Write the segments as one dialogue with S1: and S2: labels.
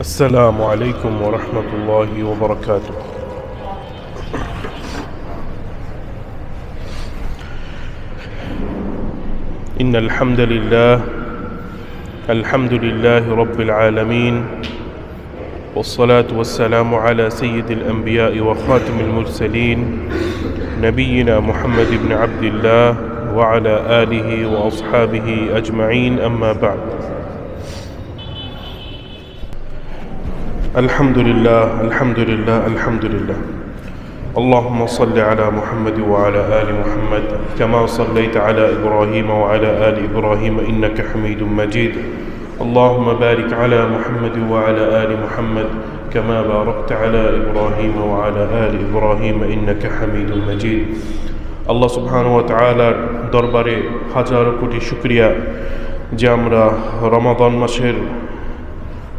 S1: السلام عليكم ورحمة الله وبركاته. إن الحمد لله رب العالمين، والصلاة والسلام على سيد الأنبياء وخاتم المرسلين نبينا محمد بن عبد الله وعلى آله وأصحابه أجمعين، أما بعد. الحمد لله اللهم صل على محمد وعلى آل محمد كما صليت على إبراهيم وعلى آل إبراهيم إنك حميد مجيد. اللهم بارك على محمد وعلى آل محمد كما باركت على إبراهيم وعلى آل إبراهيم إنك حميد مجيد. আল্লাহ সুবহানাহু ওয়া তাআলার দরবারে হাজার কোটি শুকরিয়া যে আমরা রমাদান মাসের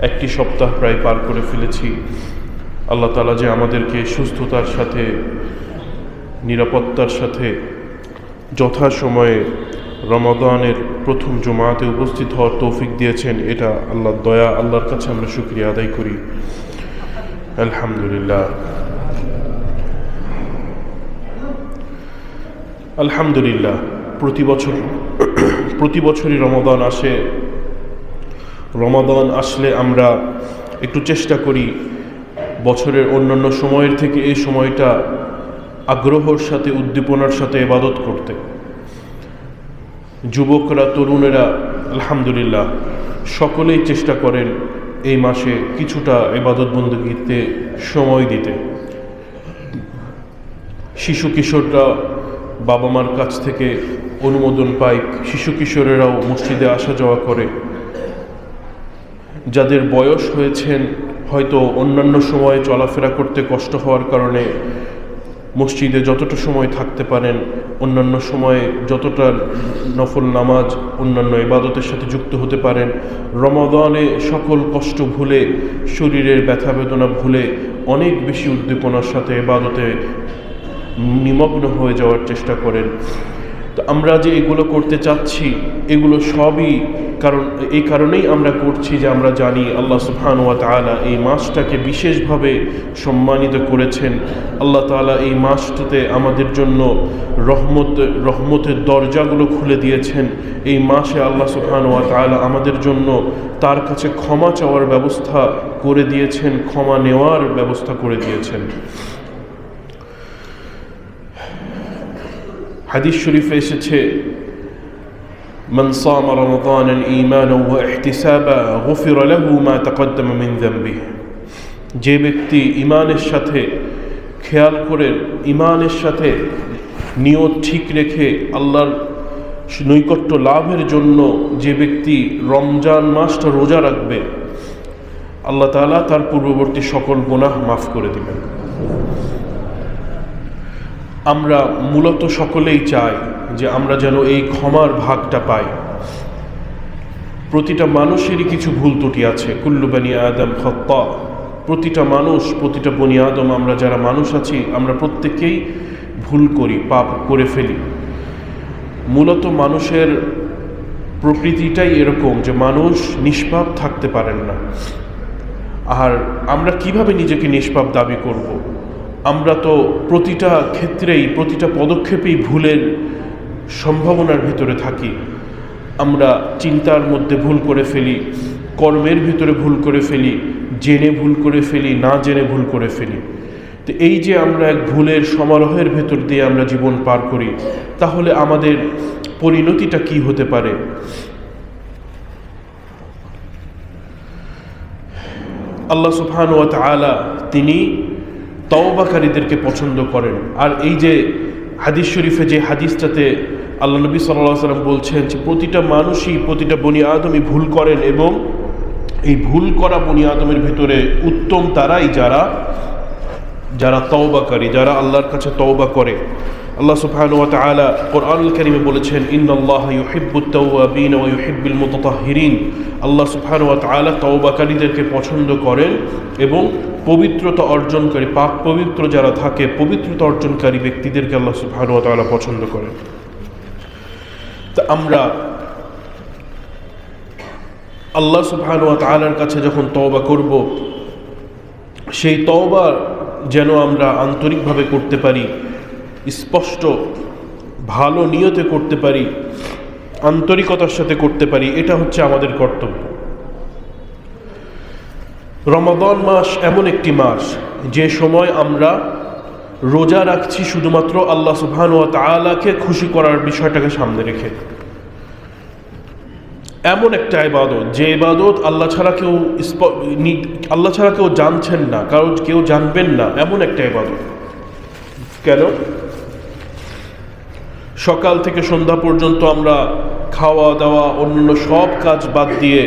S1: একটি সপ্তাহ প্রায় পার করে ফেলেছি। আল্লাহ তাআলা যে আমাদেরকে সুস্থতার সাথে নিরাপত্তার সাথে যথাসময়ে রমাদানের প্রথম জুমাতে উপস্থিত হওয়ার তৌফিক দিয়েছেন, এটা আল্লাহর দয়া। আল্লাহর কাছে আমরা শুকরিয়া আদায় করি। আলহামদুলিল্লাহ প্রতি বছরই রমাদান আসে। রমাদান আসলে আমরা একটু চেষ্টা করি বছরের অন্যান্য সময়ের থেকে এই সময়টা আগ্রহর সাথে উদ্দীপনার সাথে ইবাদত করতে। যুবকরা, তরুণেরা আলহামদুলিল্লাহ সকলেই চেষ্টা করেন এই মাসে কিছুটা ইবাদত বন্দেগীতে সময় দিতে। শিশু কিশোররা বাবা মার কাছ থেকে অনুমোদন পায়, শিশু কিশোরেরাও মসজিদে আসা যাওয়া করে। যাদের বয়স হয়েছেন, হয়তো অন্যান্য সময়ে চলাফেরা করতে কষ্ট হওয়ার কারণে মসজিদে যতটা সময় থাকতে পারেন, অন্যান্য সময়ে যতটা নফল নামাজ অন্যান্য ইবাদতের সাথে যুক্ত হতে পারেন, রমাদানে সকল কষ্ট ভুলে, শরীরের ব্যথা বেদনা ভুলে অনেক বেশি উদ্দীপনার সাথে ইবাদতে নিমগ্ন হয়ে যাওয়ার চেষ্টা করেন। তো আমরা যে এগুলো করতে চাচ্ছি, এগুলো সবই এই কারণেই আমরা করছি যে আমরা জানি আল্লাহ সুবহানাহু ওয়া তাআলা এই মাসটাকে বিশেষভাবে সম্মানিত করেছেন। আল্লাহ তাআলা এই মাসটাতে আমাদের জন্য রহমতের দরজাগুলো খুলে দিয়েছেন। এই মাসে আল্লাহ সুবহানাহু ওয়া তাআলা আমাদের জন্য তার কাছে ক্ষমা চাওয়ার ব্যবস্থা করে দিয়েছেন, ক্ষমা নেওয়ার ব্যবস্থা করে দিয়েছেন। হাদিস শরীফে এসেছে, মান সামা রমাদানান ঈমানান ওয়া ইহতিসাবা গুফিরা লাহু মা তাকদ্দামা মিন যামবিহি। যে ব্যক্তি ঈমানের সাথে, খেয়াল করেন, ঈমানের সাথে নিয়ত ঠিক রেখে আল্লাহর নৈকট্য লাভের জন্য যে ব্যক্তি রমজান মাসটা রোজা রাখবে, আল্লাহ তাআলা তার পূর্ববর্তী সকল গুনাহ মাফ করে দিবেন। আমরা মূলত সকলেই চাই যে আমরা যেন এই ক্ষমার ভাগটা পাই। প্রতিটা মানুষেরই কিছু ভুল ত্রুটি আছে। কুল্লু বনি আদম খাত্তা। প্রতিটা মানুষ, প্রতিটা বনি আদম, আমরা যারা মানুষ আছি, আমরা প্রত্যেকেই ভুল করি, পাপ করে ফেলি। মূলত মানুষের প্রকৃতিটাই এরকম যে মানুষ নিষ্পাপ থাকতে পারেন না। আর আমরা কিভাবে নিজেকে নিষ্পাপ দাবি করব? আমরা তো প্রতিটা ক্ষেত্রেই, প্রতিটা পদক্ষেপেই ভুলের সম্ভাবনার ভিতরে থাকি। আমরা চিন্তার মধ্যে ভুল করে ফেলি, কর্মের ভিতরে ভুল করে ফেলি, জেনে ভুল করে ফেলি, না জেনে ভুল করে ফেলি। তো এই যে আমরা এক ভুলের সমারোহের ভেতর দিয়ে আমরা জীবন পার করি, তাহলে আমাদের পরিণতিটা কি হতে পারে? আল্লাহ সুবহানাহু ওয়া তাআলা তিনি তওবাকারীদেরকে পছন্দ করেন। আর এই যে হাদিস শরীফে যে হাদিসটাতে আল্লাহ নবী সাল্লাল্লাহু আলাইহি ওয়াসাল্লাম বলছেন যে প্রতিটা মানুষই, প্রতিটা বনি আদমই ভুল করেন, এবং এই ভুল করা বনি আদমের ভিতরে উত্তম তারাই যারা তওবাকারী, যারা আল্লাহর কাছে তওবা করে। আল্লাহ সুবহানাহু ওয়া তাআলা কোরআনুল কারীমে বলেছেন, ইন্নাল্লাহা ইউহিব্বুত তাওয়াবিন ওয়া ইউহিব্বুল মুতাতাহহিরিন। আল্লাহ সুবহানাহু ওয়া তাআলা তওবাকারীদেরকে পছন্দ করেন এবং পবিত্রতা অর্জনকারী, পাক পবিত্র যারা থাকে, পবিত্রতা অর্জনকারী ব্যক্তিদেরকে আল্লাহ সুবহানাহু ওয়া তাআলা পছন্দ করেন। তা আমরা আল্লাহ সুবহানাহু ওয়া তাআলার কাছে যখন তওবা করব, সেই তওবা যেন আমরা আন্তরিকভাবে করতে পারি, স্পষ্ট ভালো নিয়তে করতে পারি, আন্তরিকতার সাথে করতে পারি, এটা হচ্ছে আমাদের কর্তব্য। রমাদান মাস এমন একটি মাস যে সময় আমরা রোজা রাখছি শুধুমাত্র আল্লাহ সুবহানাহু ওয়া তাআলাকে খুশি করার বিষয়টাকে সামনে রেখে। এমন একটা ইবাদত যে ইবাদত আল্লাহ ছাড়া কেউ জানছেন না, কেউ জানবেন না, এমন একটা ইবাদত। কেন? সকাল থেকে সন্ধ্যা পর্যন্ত আমরা খাওয়া দাওয়া অন্যান্য সব কাজ বাদ দিয়ে,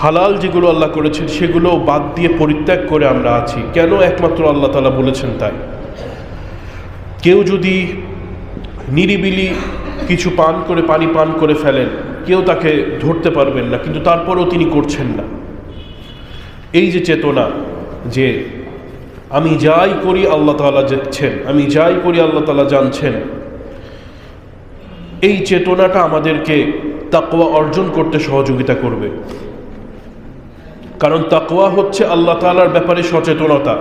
S1: হালাল যেগুলো আল্লাহ করেছেন সেগুলো বাদ দিয়ে পরিত্যাগ করে আমরা আছি। কেন? একমাত্র আল্লাহ তাআলা বলেছেন তাই। কেউ যদি নিরিবিলি কিছু পানি পান করে ফেলেন, কেউ তাকে ধরতে পারবেন না, কিন্তু তারপরেও তিনি করছেন না। এই যে চেতনা যে আমি যাই করি আল্লাহ তাআলা দেখছেন, আমি যাই করি আল্লাহ তাআলা জানছেন, এই চেতনাটা আমাদেরকে তাকওয়া অর্জন করতে সহযোগিতা করবে। কারণ তাকওয়া হচ্ছে আল্লাহ তাআলার ব্যাপারে সচেতনতা,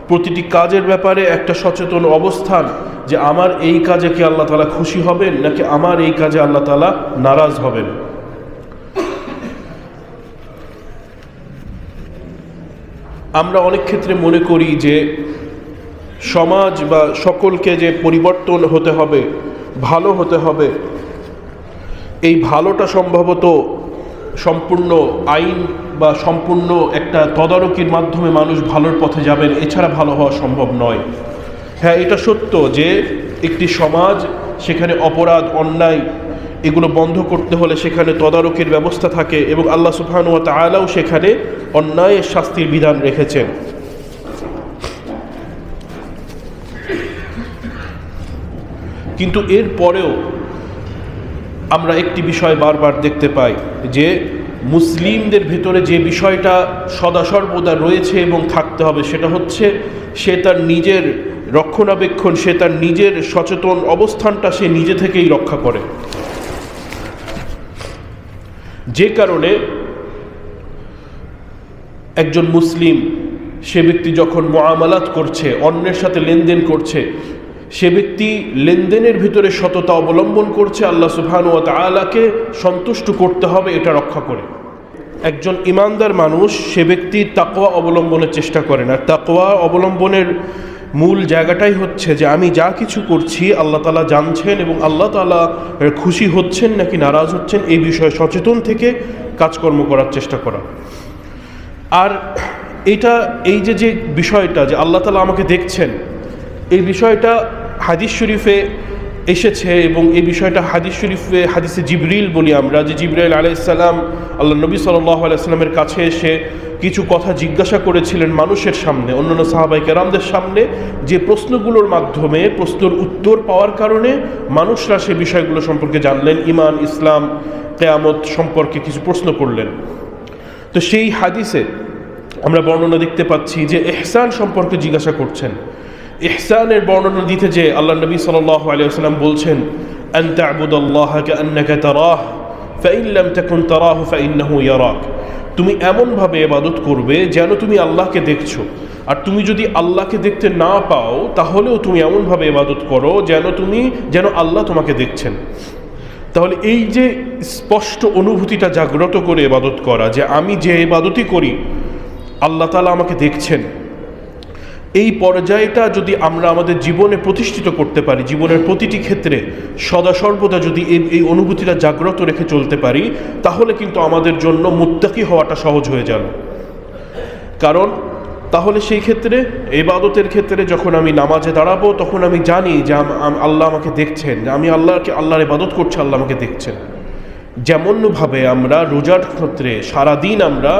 S1: প্রতিটি কাজের ব্যাপারে একটা সচেতন অবস্থান যে আমার এই কাজে কি আল্লাহ তাআলা খুশি হবেন নাকি আমার এই কাজে আল্লাহ তাআলা নারাজ হবেন। আমরা অনেক ক্ষেত্রে মনে করি যে সমাজ বা সকলকে যে পরিবর্তন হতে হবে, ভালো হতে হবে, এই ভালোটা সম্ভবত সম্পূর্ণ আইন বা সম্পূর্ণ একটা তদারকির মাধ্যমে মানুষ ভালোর পথে যাবেন, এছাড়া ভালো হওয়া সম্ভব নয়। হ্যাঁ, এটা সত্য যে একটি সমাজ, সেখানে অপরাধ অন্যায় এগুলো বন্ধ করতে হলে সেখানে তদারকির ব্যবস্থা থাকে এবং আল্লাহ সুবহানাহু ওয়া তাআলাও সেখানে অন্যায়ের শাস্তির বিধান রেখেছেন। কিন্তু এর পরেও আমরা একটি বিষয় বারবার দেখতে পাই যে মুসলিমদের ভিতরে যে বিষয়টা সদা সর্বদা রয়েছে এবং থাকতে হবে, সেটা হচ্ছে সে তার নিজের রক্ষণাবেক্ষণ, সে তার নিজের সচেতন অবস্থানটা সে নিজে থেকেই রক্ষা করে। যে কারণে একজন মুসলিম, সে ব্যক্তি যখন মুআমালাত করছে, অন্যের সাথে লেনদেন করছে, সে ব্যক্তি লেনদেনের ভিতরে সততা অবলম্বন করছে, আল্লাহ সুবহানাহু ওয়া তাআলাকে সন্তুষ্ট করতে হবে এটা রক্ষা করে। একজন ইমানদার মানুষ, সে ব্যক্তি তাকওয়া অবলম্বনের চেষ্টা করেন। আর তাকওয়া অবলম্বনের মূল জায়গাটাই হচ্ছে যে আমি যা কিছু করছি আল্লাহ তাআলা জানছেন এবং আল্লাহ তাআলা খুশি হচ্ছেন নাকি নারাজ হচ্ছেন এই বিষয়ে সচেতন থেকে কাজকর্ম করার চেষ্টা করা। আর এই যে বিষয়টা যে আল্লাহ তাআলা আমাকে দেখছেন, এই বিষয়টা হাদিস শরীফে এসেছে এবং এই বিষয়টা হাদিসে জিবরিল বলি আমরা, যে জিবরাইল আলাইহিস সালাম আল্লাহ নবী সাল্লাল্লাহু আলাইহি ওয়াসাল্লামের কাছে এসে কিছু কথা জিজ্ঞাসা করেছিলেন মানুষের সামনে, অন্যান্য সাহাবায়ে কেরামদের সামনে, যে প্রশ্নগুলোর মাধ্যমে প্রশ্নের উত্তর পাওয়ার কারণে মানুষরা সে বিষয়গুলো সম্পর্কে জানলেন, ঈমান, ইসলাম, কিয়ামত সম্পর্কে কিছু প্রশ্ন করলেন। তো সেই হাদিসে আমরা বর্ণনা দেখতে পাচ্ছি যে ইহসান সম্পর্কে জিজ্ঞাসা করছেন। ইহসানের বর্ণনা দিতে যে আল্লাহ নবী সাল্লাল্লাহু আলাইহি ওয়াসাল্লাম বলছেন, আন তা'বুদাল্লাহা কাআন্নাকা তারাহ ফাইন লাম তাকুন তারাহু ফাইন্নাহু ইয়ারাক। তুমি এমনভাবে ইবাদত করবে যেন তুমি আল্লাহকে দেখছো, আর তুমি যদি আল্লাহকে দেখতে না পাও তাহলেও তুমি এমনভাবে ইবাদত করো যেন আল্লাহ তোমাকে দেখছেন। তাহলে এই যে স্পষ্ট অনুভূতিটা জাগ্রত করে ইবাদত করা, যে আমি যে ইবাদতই করি আল্লাহ তাআলা আমাকে দেখছেন, এই পর্যায়টা যদি আমরা আমাদের জীবনে প্রতিষ্ঠিত করতে পারি, জীবনের প্রতিটি ক্ষেত্রে সদা সর্বদা যদি এই অনুভূতিটা জাগ্রত রেখে চলতে পারি, তাহলে কিন্তু আমাদের জন্য মুত্তাকি হওয়াটা সহজ হয়ে যাবে। কারণ তাহলে সেই ক্ষেত্রে, ইবাদতের ক্ষেত্রে যখন আমি নামাজে দাঁড়াবো তখন আমি জানি যে আল্লাহ আমাকে দেখছেন, আমি আল্লাহর ইবাদত করছি, আল্লাহ আমাকে দেখছেন। যেমনভাবে আমরা রোজার ক্ষেত্রে সারাদিন আমরা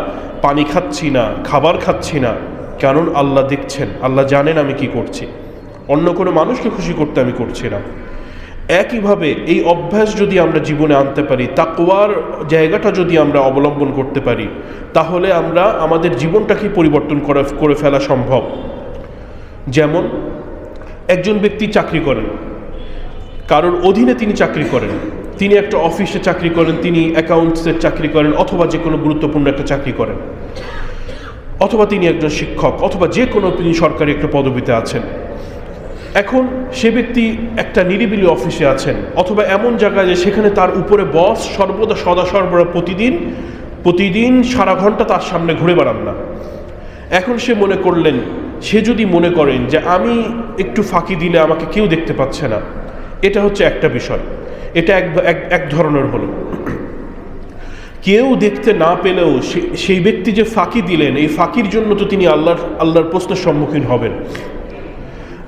S1: পানি খাচ্ছি না, খাবার খাচ্ছি না, কারণ আল্লাহ দেখছেন, আল্লাহ জানেন আমি কি করছি, অন্য কোনো মানুষকে খুশি করতে আমি করছি না। একইভাবে এই অভ্যাস যদি আমরা জীবনে আনতে পারি, তাকওয়ার জায়গাটা যদি আমরা অবলম্বন করতে পারি, তাহলে আমরা আমাদের জীবনটাকে পরিবর্তন করে ফেলা সম্ভব। যেমন একজন ব্যক্তি চাকরি করেন, কারোর অধীনে তিনি চাকরি করেন, তিনি একটা অফিসে চাকরি করেন, তিনি অ্যাকাউন্টসের চাকরি করেন, অথবা যে কোনো গুরুত্বপূর্ণ একটা চাকরি করেন, অথবা তিনি একজন শিক্ষক, অথবা যে কোনো তিনি সরকারি একটা পদবিতে আছেন। এখন সে ব্যক্তি একটা নিরিবিলি অফিসে আছেন, অথবা এমন জায়গায় যে সেখানে তার উপরে বস সর্বদা সদা সর্বদা প্রতিদিন সারা ঘন্টা তার সামনে ঘুরে বেড়ান না। এখন সে মনে করলেন, সে যদি মনে করেন যে আমি একটু ফাঁকি দিলে আমাকে কেউ দেখতে পাচ্ছে না, এটা হচ্ছে একটা বিষয়, এটা এক ধরনের হলো। কেউ দেখতে না পেলেও সেই ব্যক্তি যে ফাঁকি দিলেন, এই ফাঁকির জন্য তো তিনি আল্লাহর প্রশ্নের সম্মুখীন হবেন।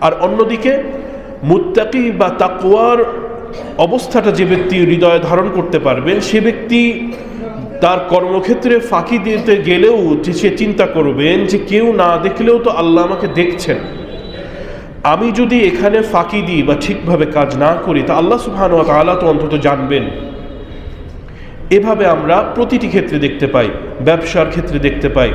S1: আর অন্যদিকে মুত্তাকি বা তাকওয়ার অবস্থাটা যে ব্যক্তি হৃদয়ে ধারণ করতে পারবেন, সে ব্যক্তি তার কর্মক্ষেত্রে ফাঁকি দিতে গেলেও যে সে চিন্তা করবেন যে কেউ না দেখলেও তো আল্লাহ আমাকে দেখছেন, আমি যদি এখানে ফাঁকি দিই বা ঠিকভাবে কাজ না করি তা আল্লাহ সুবহানাহু ওয়া তাআলা তো অন্তত জানবেন। এভাবে আমরা প্রতিটি ক্ষেত্রে দেখতে পাই, ব্যবসার ক্ষেত্রে দেখতে পাই,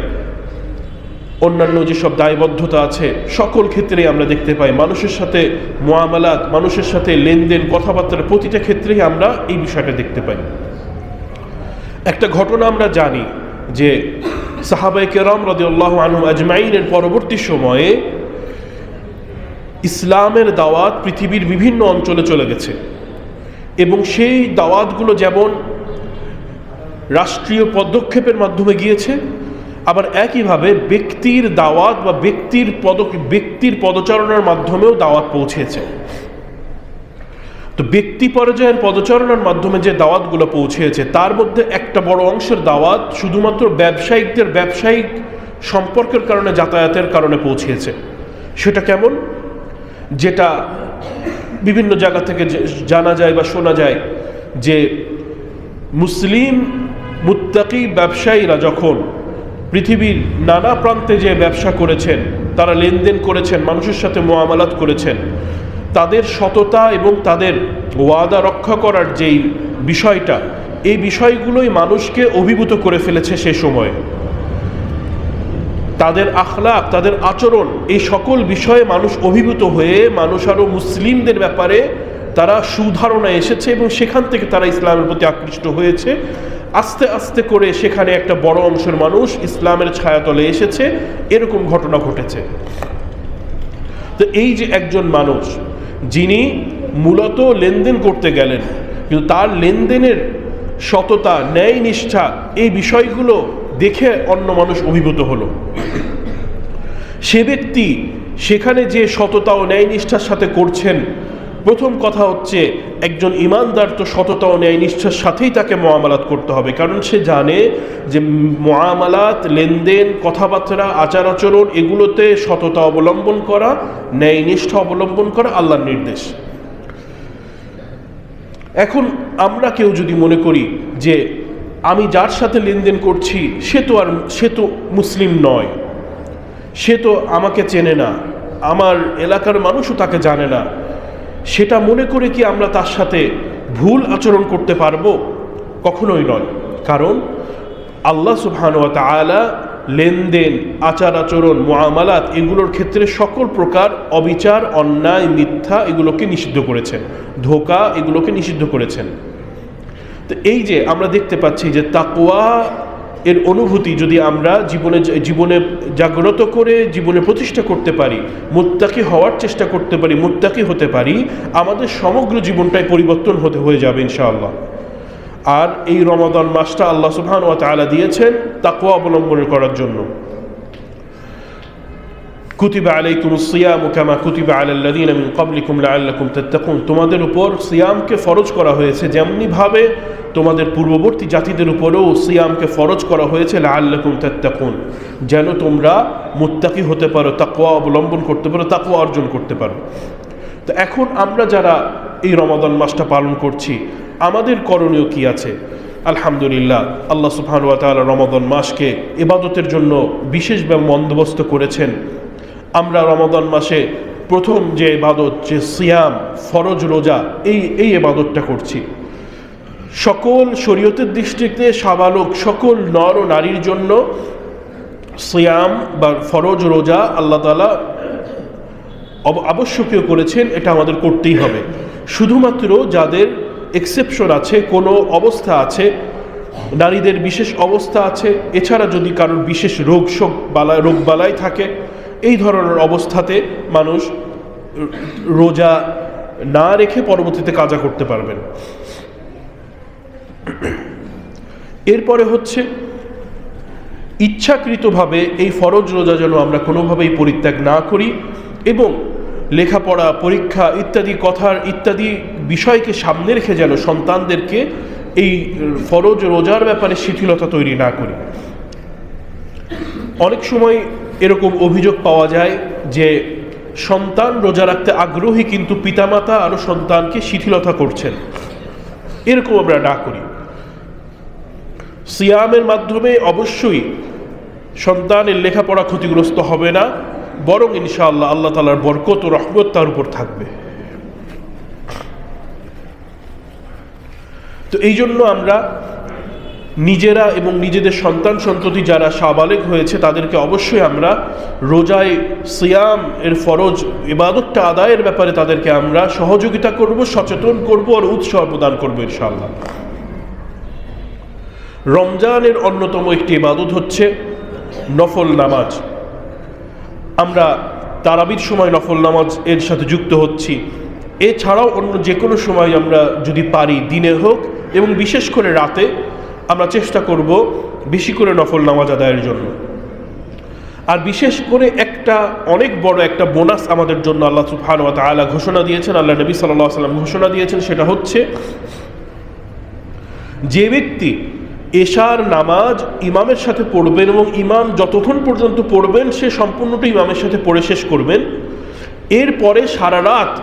S1: অন্যান্য যেসব দায়বদ্ধতা আছে সকল ক্ষেত্রেই আমরা দেখতে পাই, মানুষের সাথে মুআমালাত, মানুষের সাথে লেনদেন, কথাবার্তার প্রতিটা ক্ষেত্রেই আমরা এই বিষয়টা দেখতে পাই। একটা ঘটনা আমরা জানি যে সাহাবায়ে কেরাম রাদিয়াল্লাহু আনহুম আজমাইনের পরবর্তী সময়ে ইসলামের দাওয়াত পৃথিবীর বিভিন্ন অঞ্চলে চলে গেছে, এবং সেই দাওয়াতগুলো যেমন রাষ্ট্রীয় পদক্ষেপের মাধ্যমে গিয়েছে, আবার একইভাবে ব্যক্তির দাওয়াত বা ব্যক্তির পদচারণার মাধ্যমেও দাওয়াত পৌঁছেছে। তো ব্যক্তি পর্যায়ের পদচারণার মাধ্যমে যে দাওয়াতগুলো পৌঁছেছে তার মধ্যে একটা বড় অংশের দাওয়াত শুধুমাত্র ব্যবসায়িকদের ব্যবসায়িক সম্পর্কের কারণে, যাতায়াতের কারণে পৌঁছেছে। সেটা কেমন? যেটা বিভিন্ন জায়গা থেকে জানা যায় বা শোনা যায় যে মুসলিম মুত্তাকি ব্যবসায়ীরা যখন পৃথিবীর নানা প্রান্তে যে ব্যবসা করেছেন, তারা লেনদেন করেছেন, মানুষের সাথে মুআমালাত করেছেন, তাদের সততা এবং তাদের ওয়াদা রক্ষা করার যেই বিষয়টা, এই বিষয়গুলোই মানুষকে অভিভূত করে ফেলেছে সে সময়ে। তাদের আখলাক, তাদের আচরণ, এই সকল বিষয়ে মানুষ অভিভূত হয়ে মানুষ আরও মুসলিমদের ব্যাপারে তারা সুধারণা এসেছে, এবং সেখান থেকে তারা ইসলামের প্রতি আকৃষ্ট হয়েছে। আস্তে আস্তে করে সেখানে একটা বড় অংশের মানুষ ইসলামের ছায়াতলে এসেছে, এরকম ঘটনা ঘটেছে। তো এই যে একজন মানুষ যিনি মূলত লেনদেন করতে গেলেন, কিন্তু তার লেনদেনের সততা, ন্যায় নিষ্ঠা, এই বিষয়গুলো দেখে অন্য মানুষ অভিভূত হলো। সে ব্যক্তি সেখানে যে সততা ও ন্যায় নিষ্ঠার সাথে করছেন, প্রথম কথা হচ্ছে একজন ইমানদার তো সততা ও ন্যায় নিষ্ঠার সাথেই তাকে মুআমালাত করতে হবে, কারণ সে জানে যে মুআমালাত, লেনদেন, কথাবার্তা, আচার আচরণ, এগুলোতে সততা অবলম্বন করা, ন্যায় নিষ্ঠা অবলম্বন করা আল্লাহর নির্দেশ। এখন আমরা কেউ যদি মনে করি যে আমি যার সাথে লেনদেন করছি সে তো মুসলিম নয়, সে তো আমাকে চেনে না, আমার এলাকার মানুষও তাকে জানে না, সেটা মনে করে কি আমরা তার সাথে ভুল আচরণ করতে পারবো? কখনোই নয়। কারণ আল্লাহ সুবহানাহু ওয়া তাআলা লেনদেন, আচার আচরণ, মুআমালাত, এগুলোর ক্ষেত্রে সকল প্রকার অবিচার, অন্যায়, মিথ্যা এগুলোকে নিষিদ্ধ করেছেন, ধোঁকা এগুলোকে নিষিদ্ধ করেছেন। তো এই যে আমরা দেখতে পাচ্ছি যে তাকওয়া এর অনুভূতি যদি আমরা জীবনে জাগ্রত করে জীবনে প্রতিষ্ঠা করতে পারি, মুত্তাকি হওয়ার চেষ্টা করতে পারি, মুত্তাকি হতে পারি, আমাদের সমগ্র জীবনটাই পরিবর্তন হয়ে যাবে ইনশাআল্লাহ। আর এই রমাদান মাসটা আল্লাহ সুবহানাহু ওয়া তাআলা দিয়েছেন তাকওয়া অবলম্বন করার জন্য। কুতিবা আলাইকুমুস সিয়ামু কামা কুতিবা আলাল্লাযীনা মিন ক্বাবলিকুম লাআল্লাকুম তাত্তাকুন, তোমাদের উপর সিয়ামকে ফরজ করা হয়েছে যেমনি ভাবে তোমাদের পূর্ববর্তী জাতিদের উপরেও সিয়ামকে ফরজ করা হয়েছে লাআল্লাকুম তাত্তাকুন, যেন তোমরা মুত্তাকি হতে পারো, তাকওয়া অবলম্বন করতে পারো, তাকওয়া অর্জন করতে পারো। তো এখন আমরা যারা এই রমাদান মাসটা পালন করছি, আমাদের করণীয় কি আছে? আলহামদুলিল্লাহ, আল্লাহ সুবহানাহু ওয়া তাআলা রমাদান মাসকে ইবাদতের জন্য বিশেষভাবে বন্দোবস্ত করেছেন। আমরা রমাদান মাসে প্রথম যে ইবাদত, যে সিয়াম, ফরজ রোজা, এই ইবাদতটা করছি। সকল শরীয়তের দৃষ্টিতে সাবালক সকল নর ও নারীর জন্য সিয়াম বা ফরজ রোজা আল্লাহ তাআলা আবশ্যকীয় করেছেন, এটা আমাদের করতেই হবে। শুধুমাত্র যাদের এক্সেপশন আছে, কোনো অবস্থা আছে, নারীদের বিশেষ অবস্থা আছে, এছাড়া যদি কারোর বিশেষ রোগ বালাই থাকে, এই ধরনের অবস্থাতে মানুষ রোজা না রেখে পরবর্তীতে কাজা করতে পারবেন। এরপরে হচ্ছে ইচ্ছাকৃতভাবে এই ফরজ রোজা যেন আমরা কোনোভাবেই পরিত্যাগ না করি এবং লেখাপড়া, পরীক্ষা ইত্যাদি বিষয়কে সামনে রেখে যেন সন্তানদেরকে এই ফরজ রোজার ব্যাপারে শিথিলতা তৈরি না করি। অনেক সময় এরকম অভিযোগ পাওয়া যায় যে সন্তান রোজা রাখতে আগ্রহী কিন্তু পিতামাতা আরো সন্তানকে শিথিলতা করছেন। এরকম আমরা না করি। সিয়ামের মাধ্যমে অবশ্যই সন্তানের লেখাপড়া ক্ষতিগ্রস্ত হবে না, বরং ইনশাআল্লাহ আল্লাহ তাআলার বরকত ও রহমত তার উপর থাকবে। তো এই জন্য আমরা নিজেরা এবং নিজেদের সন্তান সন্ততি যারা সাবালেগ হয়েছে তাদেরকে অবশ্যই আমরা রোজায় সিয়াম এর ফরজ ইবাদতটা আদায়ের ব্যাপারে তাদেরকে আমরা সহযোগিতা করব, সচেতন করব আর উৎসাহ প্রদান করব ইনশাআল্লাহ। রমজানের অন্যতম একটি ইবাদত হচ্ছে নফল নামাজ। আমরা তারাবির সময় নফল নামাজ এর সাথে যুক্ত হচ্ছি। এছাড়াও অন্য যে কোনো সময় আমরা যদি পারি, দিনে হোক এবং বিশেষ করে রাতে, আমরা চেষ্টা করব বেশি করে নফল নামাজ আদায়ের জন্য। আর বিশেষ করে একটা অনেক বড় একটা বোনাস আমাদের জন্য আল্লাহ সুবহানাহু ওয়া তাআলা ঘোষণা দিয়েছেন, আল্লাহ নবী সাল্লাল্লাহু আলাইহি ওয়াসাল্লাম ঘোষণা দিয়েছেন, সেটা হচ্ছে যে ব্যক্তি এশার নামাজ ইমামের সাথে পড়বেন এবং ইমাম যতক্ষণ পর্যন্ত পড়বেন সে সম্পূর্ণটা ইমামের সাথে পড়ে শেষ করবেন, এরপরে সারা রাত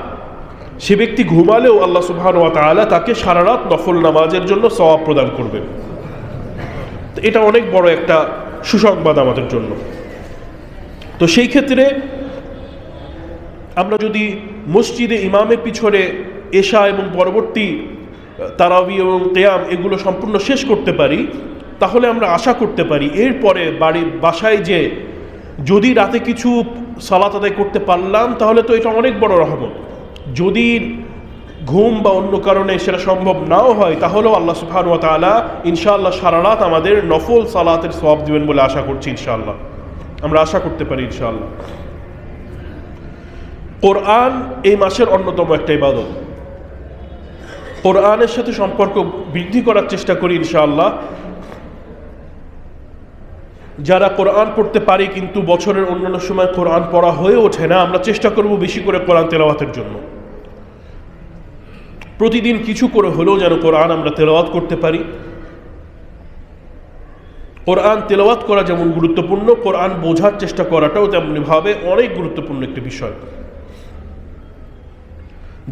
S1: সে ব্যক্তি ঘুমালেও আল্লাহ সুবহানাহু ওয়া তাআলা তাকে সারা রাত নফল নামাজের জন্য সওয়াব প্রদান করবেন। এটা অনেক বড় একটা সুসংবাদ আমাদের জন্য। তো সেই ক্ষেত্রে আমরা যদি মসজিদে ইমামের পিছনে এশা এবং পরবর্তী তারাবি এবং কিয়াম এগুলো সম্পূর্ণ শেষ করতে পারি, তাহলে আমরা আশা করতে পারি এরপরে বাসায় যে যদি রাতে কিছু সালাত আদায় করতে পারলাম তাহলে তো এটা অনেক বড় রহমত। যদি ঘুম বা অন্য কারণে সেটা সম্ভব নাও হয় তাহলেও আল্লাহ সুবহানাহু ওয়া তাআলা ইনশাআল্লাহ সারা রাত আমাদের নফল সালাতের সওয়াব দিবেন বলে আশা করছি ইনশাআল্লাহ। আমরা আশা করতে পারি ইনশাআল্লাহ। কোরআন এই মাসের অন্যতম একটা ইবাদত। কোরআনের সাথে সম্পর্ক বৃদ্ধি করার চেষ্টা করি ইনশাআল্লাহ। যারা কোরআন পড়তে পারি কিন্তু বছরের অন্যান্য সময় কোরআন পড়া হয়ে ওঠে না, আমরা চেষ্টা করব বেশি করে কোরআন তেলাওয়াতের জন্য। প্রতিদিন কিছু করে হলেও যেন কোরআন আমরা তেলাওয়াত করতে পারি। কোরআন তেলাওয়াত করা যেমন গুরুত্বপূর্ণ, কোরআন বোঝার চেষ্টা করাটাও তেমনিভাবে অনেক গুরুত্বপূর্ণ একটি বিষয়।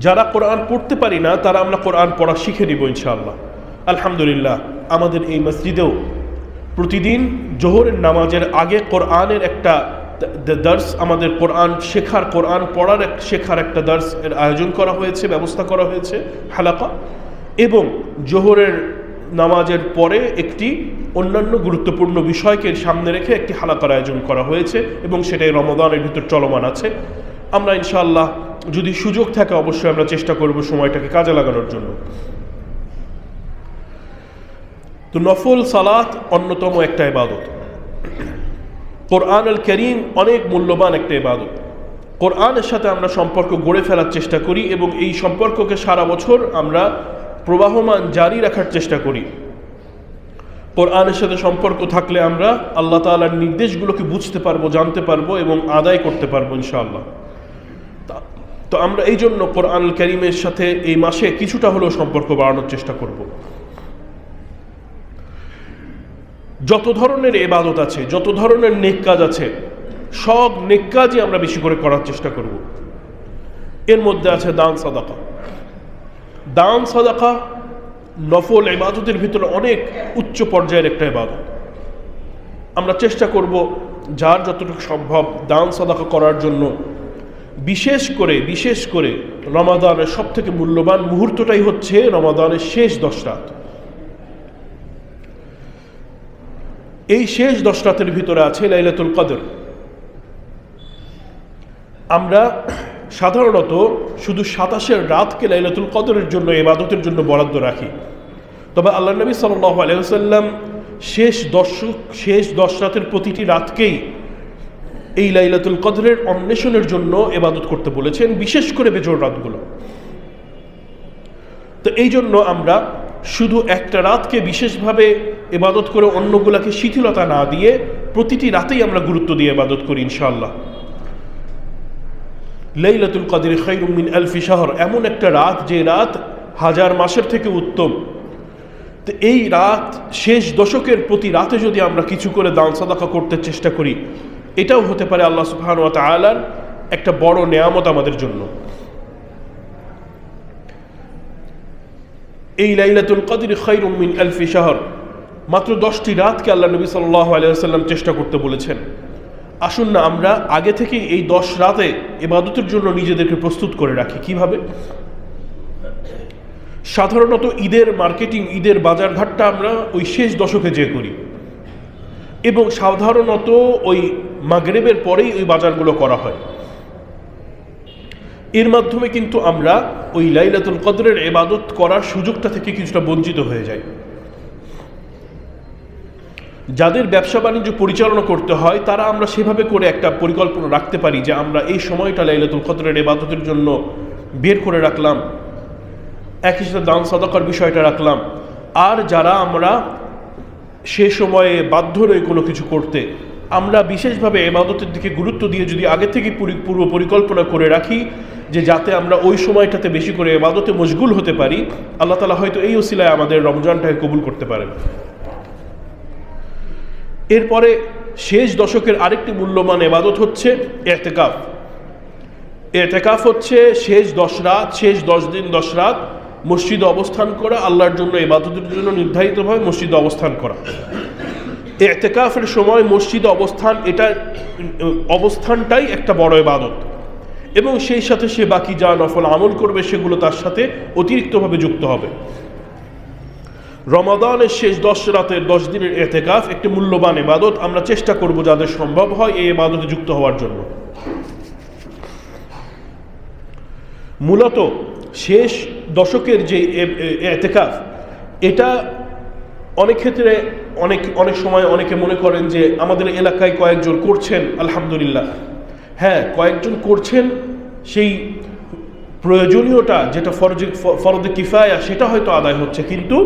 S1: যারা কোরআন পড়তে পারি না তারা আমরা কোরআন পড়া শিখে নিব ইনশাআল্লাহ। আলহামদুলিল্লাহ আমাদের এই মসজিদেও প্রতিদিন জোহরের নামাজের আগে কোরআনের একটা দার্স, আমাদের কোরআন শেখার, কোরআন পড়ার শেখার একটা দার্স এর আয়োজন করা হয়েছে, ব্যবস্থা করা হয়েছে, হালাকা। এবং জোহরের নামাজের পরে একটি অন্যান্য গুরুত্বপূর্ণ বিষয়কে সামনে রেখে একটি হালাকার আয়োজন করা হয়েছে এবং সেটাই রমাদানের ভিতর চলমান আছে। আমরা ইনশাআল্লাহ যদি সুযোগ থাকে অবশ্যই আমরা চেষ্টা করব সময়টাকে কাজে লাগানোর জন্য। তো নফল সালাত অন্যতম একটা ইবাদত। কোরআনুল কারীম অনেক মূল্যবান একটা ইবাদত। কোরআনের সাথে আমরা সম্পর্ক গড়ে ফেলার চেষ্টা করি এবং এই সম্পর্ককে সারা বছর আমরা প্রবাহমান জারি রাখার চেষ্টা করি। কোরআনের সাথে সম্পর্ক থাকলে আমরা আল্লাহ তাআলার নির্দেশগুলোকে বুঝতে পারবো, জানতে পারবো এবং আদায় করতে পারবো ইনশাআল্লাহ। তো আমরা এই জন্য কোরআনুল কারীমের সাথে এই মাসে কিছুটা হলেও সম্পর্ক বাড়ানোর চেষ্টা করব। যত ধরনের ইবাদত আছে, যত ধরনের নেক কাজ আছে, সব নেক কাজই আমরা বেশি করে করার চেষ্টা করব। এর মধ্যে আছে দান সাদাকা। দান সাদাকা নফল ইবাদতের ভিতরে অনেক উচ্চ পর্যায়ের একটা ইবাদত। আমরা চেষ্টা করব যার যতটুকু সম্ভব দান সাদাকা করার জন্য। বিশেষ করে রমাদানের সব থেকে মূল্যবান মুহূর্তটাই হচ্ছে রমাদানের শেষ 10 রাত। এই শেষ 10 রাতের ভিতরে আছে লাইলাতুল কদর। আমরা সাধারণত শুধু 27-এর রাতকে লাইলাতুল কদরের জন্য ইবাদতের জন্য বরাদ্দ রাখি, তবে আল্লাহ নবী সাল্লাল্লাহু আলাইহি ওয়াসাল্লাম শেষ 10 রাতের প্রতিটি রাতকেই এই লাইলাতুল কদরের অন্বেষণের জন্য ইবাদত করতে বলেছেন, বিশেষ করে বেজোড় রাতগুলো। তো এই জন্য আমরা শুধু একটা রাতকে বিশেষভাবে ইবাদত করে অন্যগুলাকে শিথিলতা না দিয়ে প্রতিটি রাতেই আমরা গুরুত্ব দিয়ে ইবাদত করি ইনশাআল্লাহ। লাইলাতুল কদর খায়রুম মিন আলফি শাহর, এমন একটা রাত যে রাত 1000 মাসের থেকে উত্তম। তো এই রাত শেষ দশকের প্রতি রাতে যদি আমরা কিছু করে দান সাদাকা করতে চেষ্টা করি, এটাও হতে পারে আল্লাহ সুবহানাহু ওয়া তাআলার একটা বড় নেয়ামত আমাদের জন্য। এই লাইলাতুল কদর খায়রুম মিন আলফি শাহর, মাত্র 10টি রাতকে আল্লাহ নবী সাল্লাল্লাহু আলাইহি ওয়াসাল্লাম চেষ্টা করতে বলেছেন। আসুন না আমরা আগে থেকে এই 10 রাতে ইবাদতের জন্য নিজেদেরকে প্রস্তুত করে রাখি। কিভাবে? সাধারণত ঈদের মার্কেটিং, ঈদের বাজারঘাটটা আমরা ওই শেষ দশকে যে করি, এবং সাধারণত ওই মাগরিবের পরেই ওই বাজারগুলো করা হয়। এর মাধ্যমে কিন্তু আমরা ওই লাইলাতুল কদরের ইবাদত করার সুযোগটা থেকে কিছুটা বঞ্চিত হয়ে যাই। যাদের ব্যবসা বাণিজ্য পরিচালনা করতে হয় তারা আমরা সেভাবে করে একটা পরিকল্পনা রাখতে পারি যে আমরা এই সময়টা লাইলাতুল কদরের ইবাদতের জন্য বের করে রাখলাম, একই সাথে দান সাদাকার বিষয়টা রাখলাম। আর যারা আমরা সে সময়ে বাধ্য নই কোনো কিছু করতে, আমরা বিশেষভাবে ইবাদতের দিকে গুরুত্ব দিয়ে যদি আগে থেকে পূর্ব পরিকল্পনা করে রাখি যে যাতে আমরা ওই সময়টাতে বেশি করে ইবাদতে মশগুল হতে পারি, আল্লাহ তাআলা হয়তো এই ওসিলায় আমাদের রমজানটাকে কবুল করতে পারেন। এরপরে শেষ দশকের আরেকটি মূল্যবান ইবাদত হচ্ছে ইতিকাফ। ইতিকাফ হচ্ছে শেষ 10 রাত, শেষ 10 দিন 10 রাত মসজিদে অবস্থান করা, আল্লাহর জন্য ইবাদতের জন্য নির্ধারিতভাবে মসজিদে অবস্থান করা। ইতিকাফের সময় মসজিদে অবস্থানটাই একটা বড় ইবাদত, এবং সেই সাথে সে বাকি যা নফল আমল করবে সেগুলো তার সাথে অতিরিক্তভাবে যুক্ত হবে। রমাদানের শেষ 10 রাতের 10 দিনের ইতিকাফ একটি মূল্যবান ইবাদত। আমরা চেষ্টা করব যাদের সম্ভব হয় এই ইবাদতে যুক্ত হওয়ার জন্য। মূলত শেষ দশকের যে ইতিকাফ, এটা অনেক ক্ষেত্রে অনেক সময় অনেকে মনে করেন যে আমাদের এলাকায় কয়েকজন করছেন, আলহামদুলিল্লাহ, হ্যাঁ কয়েকজন করছেন, সেই প্রয়োজনীয়তা যেটা ফরজে কিফায়া সেটা হয়তো আদায় হচ্ছে, কিন্তু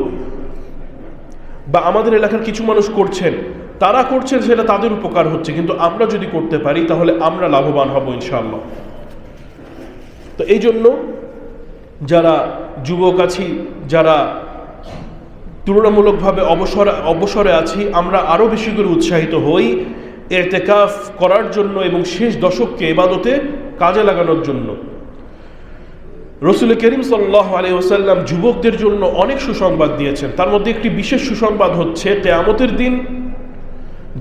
S1: বা আমাদের এলাকার কিছু মানুষ করছেন, তারা করছেন সেটা তাদের উপকার হচ্ছে, কিন্তু আমরা যদি করতে পারি তাহলে আমরা লাভবান হব ইনশাআল্লাহ। তো এই জন্য যারা যুবক আছি, যারা তুলনামূলকভাবে অবসরে আছি, আমরা আরও বেশি করে উৎসাহিত হই ইতিকাফ করার জন্য এবং শেষ দশককে ইবাদতে কাজে লাগানোর জন্য। রাসূল করিম সাল্লাল্লাহু আলাইহি ওয়াসাল্লাম যুবকদের জন্য অনেক সুসংবাদ দিয়েছেন। তার মধ্যে একটি বিশেষ সুসংবাদ হচ্ছে কিয়ামতের দিন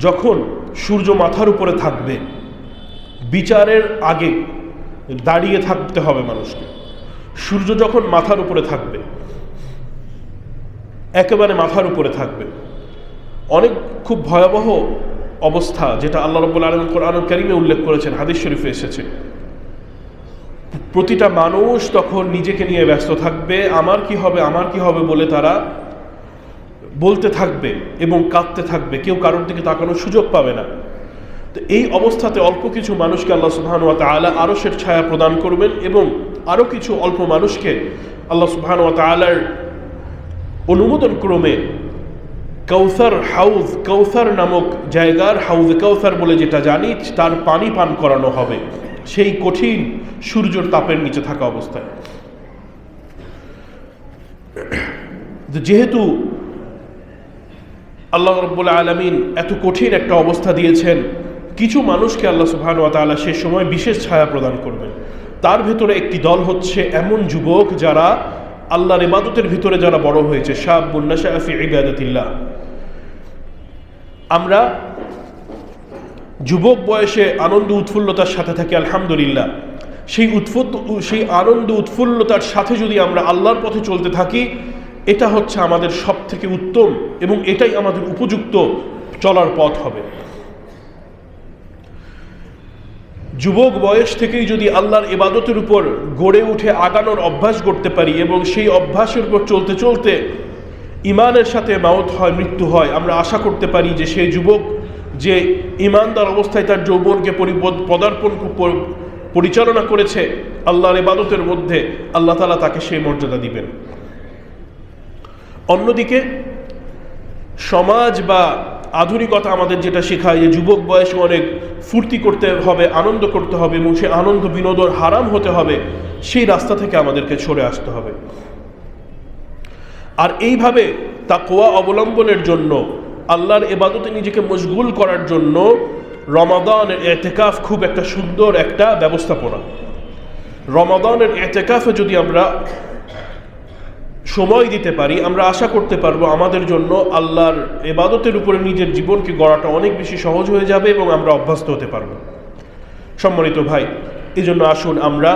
S1: যখন সূর্য মাথার উপরে থাকবে, বিচারের আগে দাঁড়িয়ে থাকতে হবে মানুষকে। সূর্য যখন মাথার উপরে থাকবে, একেবারে মাথার উপরে থাকবে, অনেক খুব ভয়াবহ অবস্থা, যেটা আল্লাহ রাব্বুল আলামিন কোরআনুল কারীমে উল্লেখ করেছেন, হাদিস শরীফে এসেছে। প্রতিটা মানুষ তখন নিজেকে নিয়ে ব্যস্ত থাকবে, আমার কি হবে আমার কি হবে বলে তারা বলতে থাকবে এবং কাঁদতে থাকবে, কেউ কারোর দিকে তাকানোর সুযোগ পাবে না। তো এই অবস্থাতে অল্প কিছু মানুষকে আল্লাহ সুবহানাহু ওয়া তাআলা আরশের ছায়া প্রদান করবেন, এবং আরও কিছু অল্প মানুষকে আল্লাহ সুবহানাহু ওয়া তাআলার অনুমোদন ক্রমে কৌসার নামক জায়গার হাউজ কৌসার বলে যেটা জানি, তার পানি পান করানো হবে সেই কঠিন সূর্যের তাপের নিচে থাকা অবস্থায়। যেহেতু আল্লাহ রাব্বুল আলামিন এত কঠিন একটা অবস্থা দিয়েছেন, কিছু মানুষকে আল্লাহ সুবহানাহু ওয়া তাআলা সে সময় বিশেষ ছায়া প্রদান করবেন। তার ভেতরে একটি দল হচ্ছে এমন যুবক যারা আল্লাহর ইবাদতের ভিতরে যারা বড় হয়েছে, শাবুন নাশাআ ফি ইবাদাতিল্লাহ। আমরা যুবক বয়সে আনন্দ উৎফুল্লতার সাথে থাকি, আলহামদুলিল্লাহ। সেই আনন্দ উৎফুল্লতার সাথে যদি আমরা আল্লাহর পথে চলতে থাকি, এটা হচ্ছে আমাদের সব থেকে উত্তম এবং এটাই আমাদের উপযুক্ত চলার পথ হবে। যুবক বয়স থেকেই যদি আল্লাহর ইবাদতের উপর গড়ে উঠে আগানোর অভ্যাস করতে পারি এবং সেই অভ্যাসের উপর চলতে চলতে ইমানের সাথে মাউত হয়, মৃত্যু হয়, আমরা আশা করতে পারি যে সেই যুবক যে ইমানদার অবস্থায় তার যৌবনকে পদার্পণ পরিচালনা করেছে আল্লাহর ইবাদতের মধ্যে, আল্লাহ তাআলা তাকে সেই মর্যাদা দিবেন। অন্যদিকে সমাজ বা আধুনিকতা আমাদের যেটা শেখায় যে যুবক বয়সে অনেক ফুর্তি করতে হবে, আনন্দ করতে হবে এবং সেই আনন্দ বিনোদন হারাম হতে হবে, সেই রাস্তা থেকে আমাদেরকে সরে আসতে হবে। আর এইভাবে তাকওয়া অবলম্বনের জন্য, আল্লাহর ইবাদতে নিজেকে মশগুল করার জন্য রমাদানের ইতিকাফ খুব একটা সুন্দর একটা ব্যবস্থাপনা। রমাদানের ইতিকাফে যদি আমরা সময় দিতে পারি, আমরা আশা করতে পারবো আমাদের জন্য আল্লাহর ইবাদতের উপরে নিজের জীবনকে গড়াটা অনেক বেশি সহজ হয়ে যাবে এবং আমরা অভ্যস্ত হতে পারবো। সম্মানিত ভাই, এই জন্য আসুন আমরা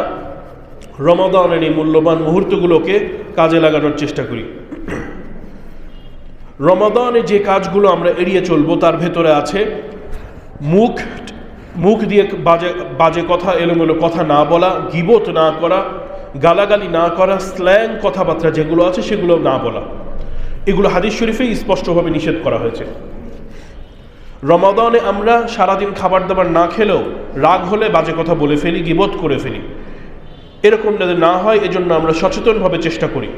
S1: রমাদানের এই মূল্যবান মুহূর্তগুলোকে কাজে লাগানোর চেষ্টা করি। রমাদানে যে কাজগুলো আমরা এড়িয়ে চলবো তার ভেতরে আছে মুখ দিয়ে বাজে কথা, এলোমেলো কথা না বলা, গীবত না করা, গালাগালি না করা, স্ল্যাং কথাবার্তা যেগুলো আছে সেগুলো না বলা। এগুলো হাদিস শরীফেই স্পষ্টভাবে নিষেধ করা হয়েছে। রমাদানে আমরা সারাদিন খাবার দাবার না খেলেও রাগ হলে বাজে কথা বলে ফেলি, গীবত করে ফেলি। এরকম যাতে না হয় এজন্য আমরা সচেতনভাবে চেষ্টা করি।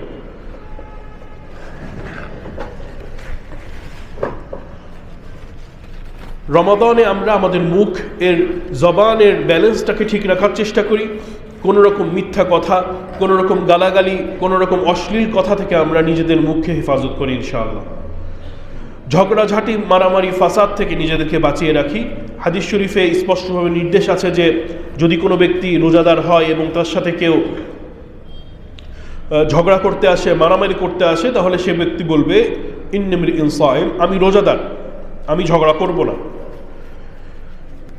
S1: রমাদানে আমরা আমাদের মুখ এর জবানের ব্যালেন্সটাকে ঠিক রাখার চেষ্টা করি। কোনো রকম মিথ্যা কথা, কোনো রকম গালাগালি, কোনো রকম অশ্লীল কথা থেকে আমরা নিজেদের মুখকে হেফাজত করি ইনশাআল্লাহ। ঝগড়াঝাটি, মারামারি, ফাসাদ থেকে নিজেদেরকে বাঁচিয়ে রাখি। হাদিস শরীফে স্পষ্টভাবে নির্দেশ আছে যে যদি কোনো ব্যক্তি রোজাদার হয় এবং তার সাথে কেউ ঝগড়া করতে আসে, মারামারি করতে আসে, তাহলে সে ব্যক্তি বলবে ইন্নামিন সাইম, আমি রোজাদার, আমি ঝগড়া করব না।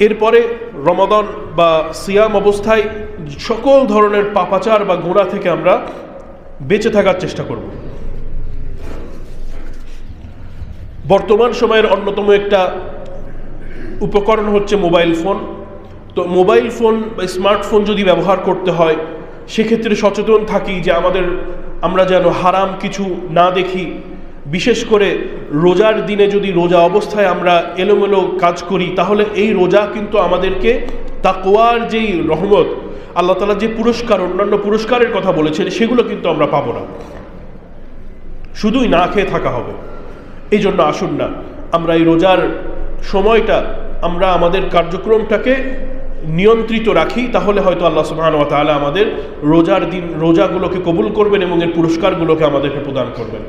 S1: এরপরে রমাদান বা সিয়াম অবস্থায় সকল ধরনের পাপাচার বা গুনাহ থেকে আমরা বেঁচে থাকার চেষ্টা করব। বর্তমান সময়ের অন্যতম একটা উপকরণ হচ্ছে মোবাইল ফোন। তো মোবাইল ফোন বা স্মার্টফোন যদি ব্যবহার করতে হয়, সেক্ষেত্রে সচেতন থাকি যে আমরা যেন হারাম কিছু না দেখি। বিশেষ করে রোজার দিনে যদি রোজা অবস্থায় আমরা এলোমেলো কাজ করি, তাহলে এই রোজা কিন্তু আমাদেরকে তাকওয়ার যেই রহমত, আল্লাহ তাআলা যে পুরস্কার, অন্যান্য পুরস্কারের কথা বলেছেন, সেগুলো কিন্তু আমরা পাবো না, শুধুই না খেয়ে থাকা হবে। এই জন্য আসুন না আমরা এই রোজার সময়টা আমরা আমাদের কার্যক্রমটাকে নিয়ন্ত্রিত রাখি, তাহলে হয়তো আল্লাহ সুবহানাহু ওয়া তাআলা আমাদের রোজাগুলোকে কবুল করবেন এবং এর পুরস্কারগুলোকে আমাদেরকে প্রদান করবেন।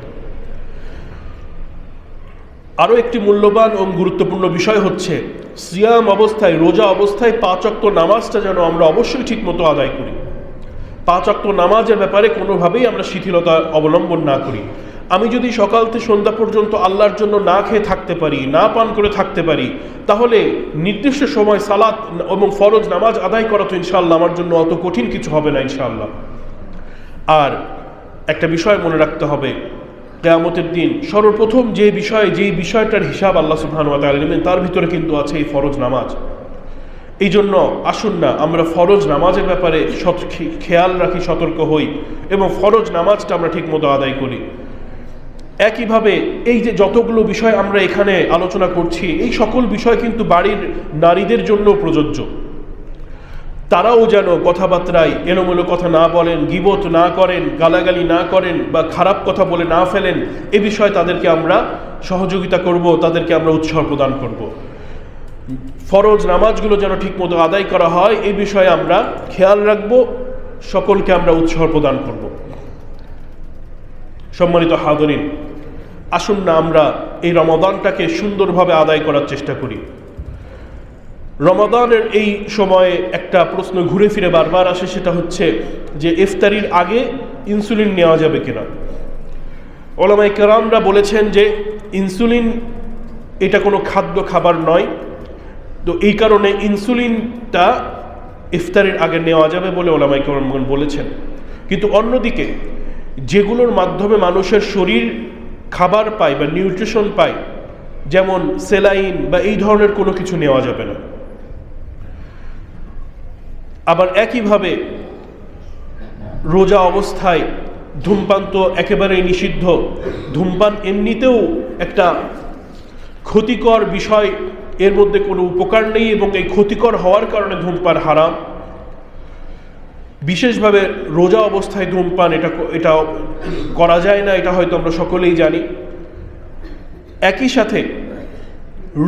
S1: আরও একটি মূল্যবান ও গুরুত্বপূর্ণ বিষয় হচ্ছে সিয়াম অবস্থায়, রোজা অবস্থায় 5 ওয়াক্ত নামাজটা যেন আমরা অবশ্যই ঠিকমতো আদায় করি। 5 ওয়াক্ত নামাজের ব্যাপারে কোনোভাবেই আমরা শিথিলতা অবলম্বন না করি। আমি যদি সকাল থেকে সন্ধ্যা পর্যন্ত আল্লাহর জন্য না খেয়ে থাকতে পারি, না পান করে থাকতে পারি, তাহলে নির্দিষ্ট সময় সালাত এবং ফরজ নামাজ আদায় করা তো ইনশাআল্লাহ আমার জন্য অত কঠিন কিছু হবে না ইনশাআল্লাহ। আর একটা বিষয় মনে রাখতে হবে, কিয়ামতের দিন সর্বপ্রথম যেই বিষয়টার হিসাব আল্লাহ সুবহানাহু ওয়া তাআলা নেবেন, তার ভিতরে কিন্তু আছে এই ফরজ নামাজ। এই জন্য আসুন না আমরা ফরজ নামাজের ব্যাপারে খেয়াল রাখি, সতর্ক হই এবং ফরজ নামাজটা আমরা ঠিকমতো আদায় করি। একইভাবে এই যে যতগুলো বিষয় আমরা এখানে আলোচনা করছি, এই সকল বিষয় কিন্তু বাড়ির নারীদের জন্য প্রযোজ্য। তারাও যেন কথাবার্তায় এলোমেলো কথা না বলেন, গীবত না করেন, গালাগালি না করেন বা খারাপ কথা বলে না ফেলেন। এ বিষয়ে তাদেরকে আমরা সহযোগিতা করব, তাদেরকে আমরা উৎসাহ প্রদান করব। ফরজ নামাজগুলো যেন ঠিকমতো আদায় করা হয়, এই বিষয়ে আমরা খেয়াল রাখব, সকলকে আমরা উৎসাহ প্রদান করব। সম্মানিত হাজিরিন, আসুন না আমরা এই রমাদানটাকে সুন্দরভাবে আদায় করার চেষ্টা করি। রমাদানের এই সময়ে একটা প্রশ্ন ঘুরে ফিরে বারবার আসে, সেটা হচ্ছে যে ইফতারির আগে ইনসুলিন নেওয়া যাবে কিনা। ওলামায়ে কেরামরা বলেছেন যে ইনসুলিন এটা কোনো খাবার নয়, তো এই কারণে ইনসুলিনটা ইফতারির আগে নেওয়া যাবে বলে ওলামায়ে কেরামগণ বলেছেন। কিন্তু অন্যদিকে যেগুলোর মাধ্যমে মানুষের শরীর খাবার পায় বা নিউট্রিশন পায়, যেমন সেলাইন বা এই ধরনের কোনো কিছু নেওয়া যাবে না। আবার একইভাবে রোজা অবস্থায় ধূমপান তো একেবারেই নিষিদ্ধ। ধূমপান এমনিতেও একটা ক্ষতিকর বিষয়, এর মধ্যে কোনো উপকার নেই এবং এই ক্ষতিকর হওয়ার কারণে ধূমপান হারাম। বিশেষভাবে রোজা অবস্থায় ধূমপান এটা করা যায় না, এটা হয়তো আমরা সকলেই জানি। একই সাথে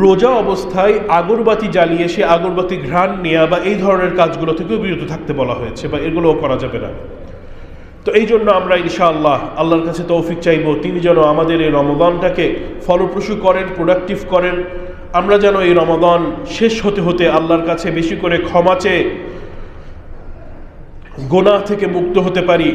S1: রোজা অবস্থায় আগরবাতি জ্বালিয়ে সে আগরবাতি ঘ্রাণ নেওয়া বা এই ধরনের কাজগুলো থেকেও বিরত থাকতে বলা হয়েছে, বা এগুলোও করা যাবে না। তো এই জন্য আমরা ইনশাআল্লাহ আল্লাহর কাছে তৌফিক চাইব, তিনি যেন আমাদের এই রমাদানটাকে ফলপ্রসূ করেন, প্রোডাক্টিভ করেন। আমরা যেন এই রমাদান শেষ হতে হতে আল্লাহর কাছে বেশি করে ক্ষমা চেয়ে গুনাহ থেকে মুক্ত হতে পারি,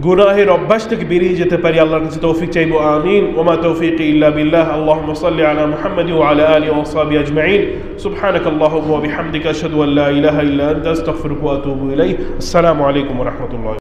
S1: গুনাহের অভ্যাস থেকে বেরিয়ে যেতে পারি। আল্লাহর কাছে তৌফিক চাইব, আমিন। ওমা তৌফিকি ইল্লা বিল্লাহ। আল্লাহুম্মা সাল্লি আলা মুহাম্মাদি ওয়া আলা আলিহি ওয়া সাহবিহি আজমাইন। সুবহানাকাল্লাহুম্মা ওয়া বিহামদিকা আশহাদু আল্লা ইলাহা ইল্লা আনতা আস্তাগফিরুকা ওয়া আতুবু ইলাইক। আসসালামু আলাইকুম ওয়া রাহমাতুল্লাহ।